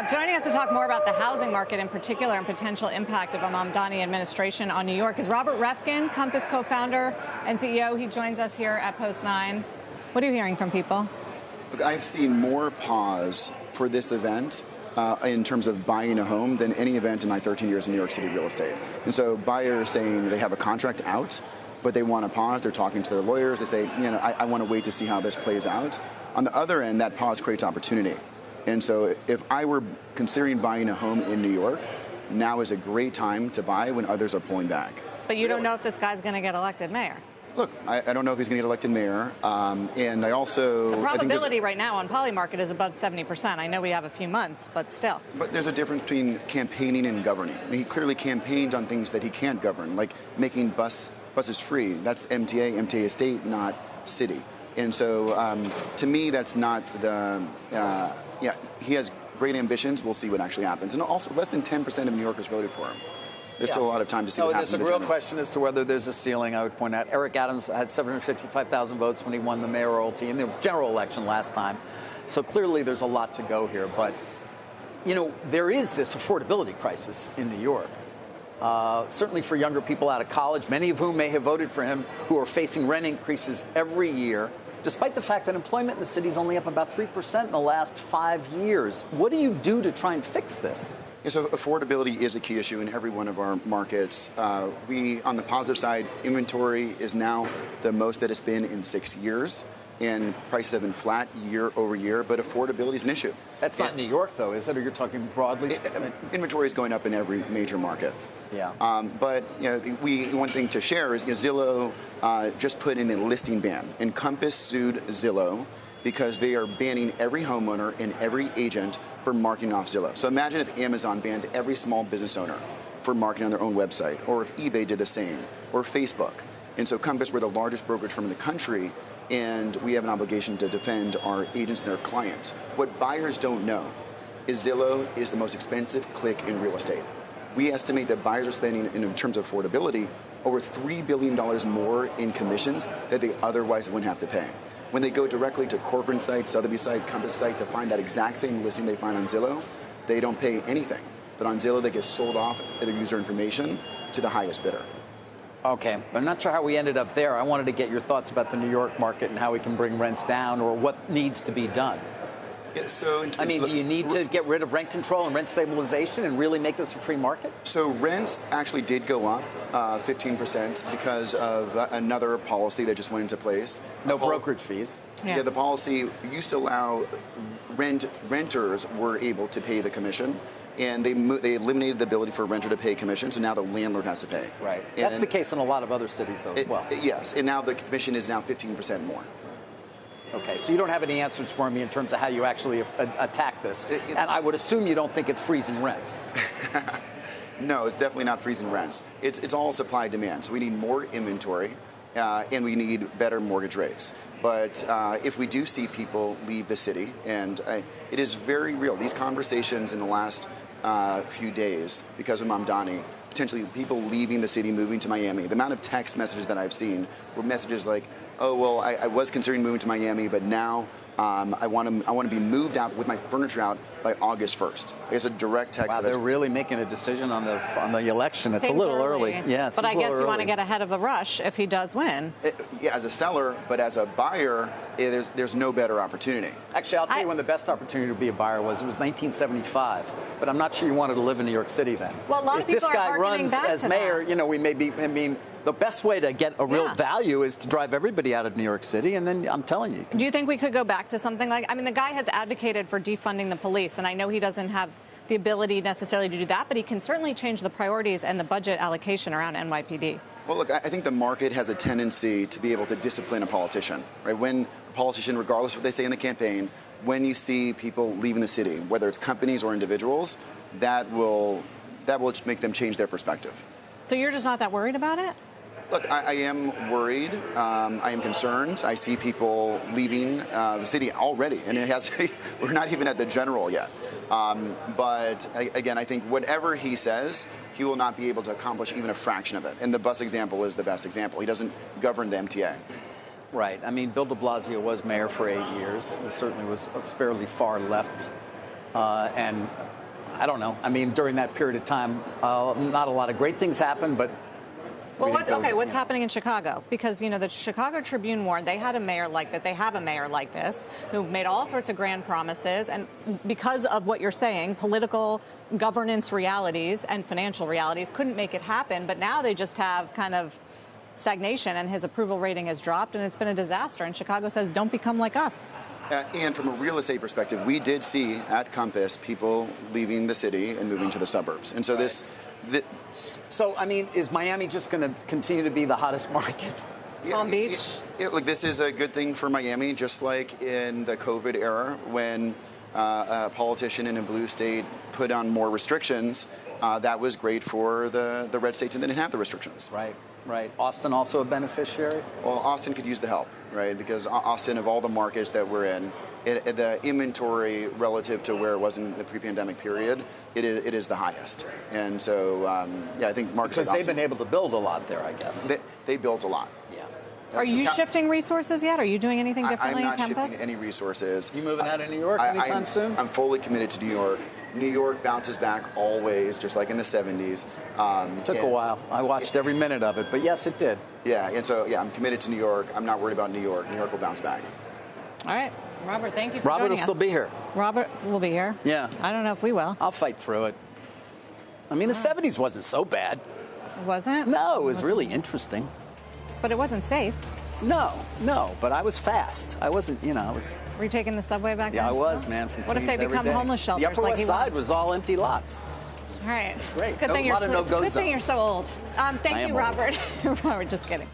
Joining us to talk more about the housing market in particular and potential impact of a Mamdani administration on New York is Robert Reffkin, Compass co-founder and CEO. He joins us here at Post 9. What are you hearing from people? Look, I've seen more pause for this event in terms of buying a home than any event in my 13 years in New York City real estate. And so buyers saying they have a contract out, but they want to pause. They're talking to their lawyers. They say, I want to wait to see how this plays out. On the other end, that pause creates opportunity. And so if I were considering buying a home in New York, now is a great time to buy when others are pulling back. But you don't know if this guy's going to get elected mayor. Look, I don't know if he's going to get elected mayor. And I also... The probability right now on Polymarket is above 70%. I know we have a few months, but still. But there's a difference between campaigning and governing. I mean, he clearly campaigned on things that he can't govern, like making buses free. That's MTA estate, not city. And so to me, that's not the... he has great ambitions. We'll see what actually happens. And also, less than 10% of New Yorkers voted for him. There's still a lot of time to see what happens. There's a real question as to whether there's a ceiling. I would point out Eric Adams had 755,000 votes when he won the mayoralty in the general election last time. So clearly there's a lot to go here. But, there is this affordability crisis in New York. Certainly for younger people out of college, many of whom may have voted for him, who are facing rent increases every year, despite the fact that employment in the city is only up about 3% in the last 5 years. What do you do to try and fix this? Yeah, so affordability is a key issue in every one of our markets. On the positive side, inventory is now the most that it's been in 6 years, and prices have been flat year over year, but affordability is an issue. That's not New York, though, is it? Or you're talking broadly? Inventory is going up in every major market. Yeah. But one thing to share is Zillow just put in a listing ban, and Compass sued Zillow because they are banning every homeowner and every agent for marketing off Zillow. So imagine if Amazon banned every small business owner for marketing on their own website, or if eBay did the same, or Facebook. And so Compass, we're the largest brokerage firm in the country, and we have an obligation to defend our agents and their clients. What buyers don't know is Zillow is the most expensive click in real estate. We estimate that buyers are spending, in terms of affordability, over $3 billion more in commissions that they otherwise wouldn't have to pay. When they go directly to Corcoran site, Sotheby's site, Compass site to find that exact same listing they find on Zillow, they don't pay anything. But on Zillow, they get sold off their user information to the highest bidder. Okay, I'm not sure how we ended up there. I wanted to get your thoughts about the New York market and how we can bring rents down, or what needs to be done. Yeah, so do you need to get rid of rent control and rent stabilization and really make this a free market? So rents actually did go up 15% because of another policy that just went into place. No brokerage fees. Yeah, the policy used to allow renters were able to pay the commission, and they eliminated the ability for a renter to pay commission, so now the landlord has to pay. Right. That's the case in a lot of other cities, though, as well. Yes, and now the commission is now 15% more. Okay, so you don't have any answers for me in terms of how you actually attack this. And I would assume you don't think it's freezing rents. No, it's definitely not freezing rents. It's all supply demand. So we need more inventory, and we need better mortgage rates. But if we do see people leave the city, and it is very real, these conversations in the last few days, because of Mamdani, potentially people leaving the city, moving to Miami. The amount of text messages that I've seen were messages like, oh, well, I was considering moving to Miami, but now I want to be moved out with my furniture out by August 1st. It's a direct text. Wow, they're really making a decision on the election. It's Seems a little early. Yeah, but I guess you want to get ahead of the rush if he does win. Yeah, as a seller, but as a buyer, there's no better opportunity. Actually, I'll tell you when the best opportunity to be a buyer was. It was 1975. But I'm not sure you wanted to live in New York City then. Well, a lot of people are harkening back to that. If this guy runs as mayor, we may be. I mean, the best way to get a real value is to drive everybody out of New York City, and then I'm telling you. Do you think we could go back to something like, the guy has advocated for defunding the police, and I know he doesn't have the ability necessarily to do that, but he can certainly change the priorities and the budget allocation around NYPD. Well, look, I think the market has a tendency to be able to discipline a politician, right? When a politician, regardless of what they say in the campaign, when you see people leaving the city, whether it's companies or individuals, that will make them change their perspective. So you're just not that worried about it? Look, I am worried. I am concerned. I see people leaving the city already, and we're not even at the general yet. But again, I think whatever he says, he will not be able to accomplish even a fraction of it. And the bus example is the best example. He doesn't govern the MTA. Right. I mean, Bill de Blasio was mayor for 8 years. He certainly was a fairly far left And I don't know. I mean, during that period of time, not a lot of great things happened, but. Well, what's happening in Chicago? Because, the Chicago Tribune warned they had a mayor like that. They have a mayor like this who made all sorts of grand promises. And because of what you're saying, political governance realities and financial realities couldn't make it happen. But now they just have kind of stagnation, and his approval rating has dropped, and it's been a disaster. And Chicago says, don't become like us. And from a real estate perspective, we did see at Compass people leaving the city and moving to the suburbs. And so So, I mean, is Miami just going to continue to be the hottest market? Palm Beach? Look, this is a good thing for Miami, just like in the COVID era when a politician in a blue state put on more restrictions. That was great for the red states and they didn't have the restrictions. Right. Austin also a beneficiary? Well, Austin could use the help, right? Because Austin, of all the markets that we're in, the inventory relative to where it was in the pre-pandemic period, it is the highest. And so, I think markets because like they've been able to build a lot there, I guess. They built a lot. Yeah. Are you shifting resources yet? Are you doing anything differently I'm in not Compass? shifting any resources. You moving out of New York anytime soon? I'm fully committed to New York. New York bounces back always, just like in the 70s. Took a while. I watched every minute of it, but yes, it did. Yeah, and so, I'm committed to New York. I'm not worried about New York. New York will bounce back. All right. Robert, thank you for Robert joining will us. still be here. Robert will be here? Yeah. I don't know if we will. I'll fight through it. I mean, the 70s wasn't so bad. It wasn't? No, it was really interesting. But it wasn't safe. No, but I was fast. I wasn't, I was... Were you taking the subway back then? Yeah, I was, man. From What if they Queens every become day. homeless shelters The Upper like West he Side wants? was all empty lots. All right. Great. Good thing A lot of no-go good thing you're zones. so old. Thank I you, am old. Robert. Robert, just kidding.